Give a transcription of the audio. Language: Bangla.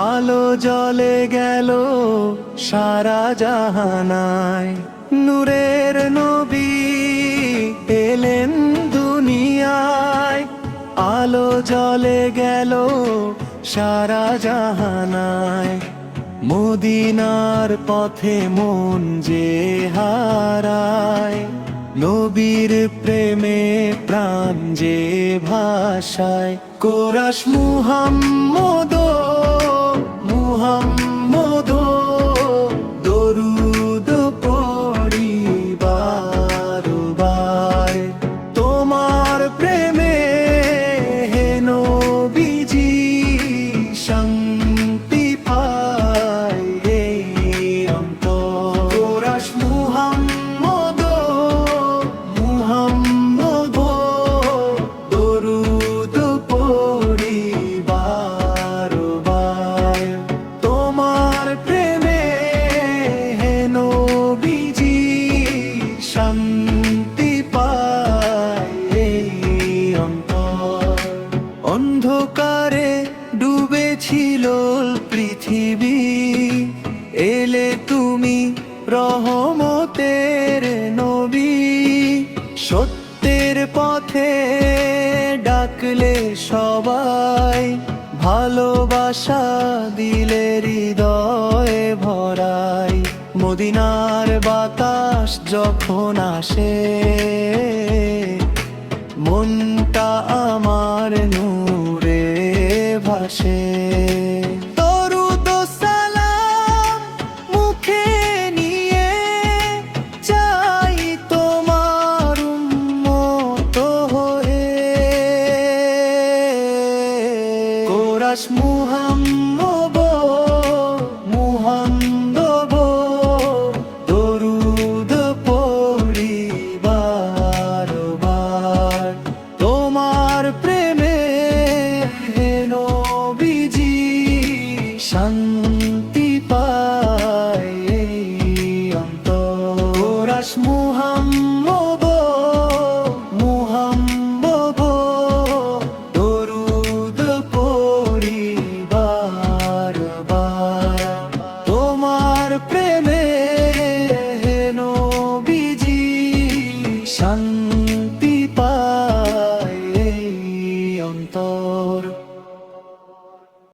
আলো জ্বলে গেল সারা জাহানায়, নূরের নবী এলেন দুনিয়ায়। আলো জ্বলে গেল সারা জাহানায়, মদিনার পথে মন যে হারায়। নবীর প্রেমে প্রাণ যে ভাষায়, কোরাস মুহাম্মদ মুহাম্মদ দরুদ পড়ি বারবার তোমার প্রেমে, হে নবীজি শান্তি পায় এই অন্তর। কোরাস মুহাম্মদ মুহাম্মদ দরুদ পড়ি বারবার তোমার প্রেমে, হে নবীজি শান্তি পায় এই অন্তর। অন্ধকারে ডুবেছিল পৃথিবী, এলে তুমি রহমতের নবী। সত্যের পথে ডাকলে সবাই, ভালোবাসা দিলে হৃদয়ে ভরাই। মদিনার বাতাস যখন আসে, মনটা আমার নূরে ভাসে। দরুদ ও সালাম মুখে নিয়ে যাই তোমার উম্মত হয়ে। কোরাস মুহাম্মদ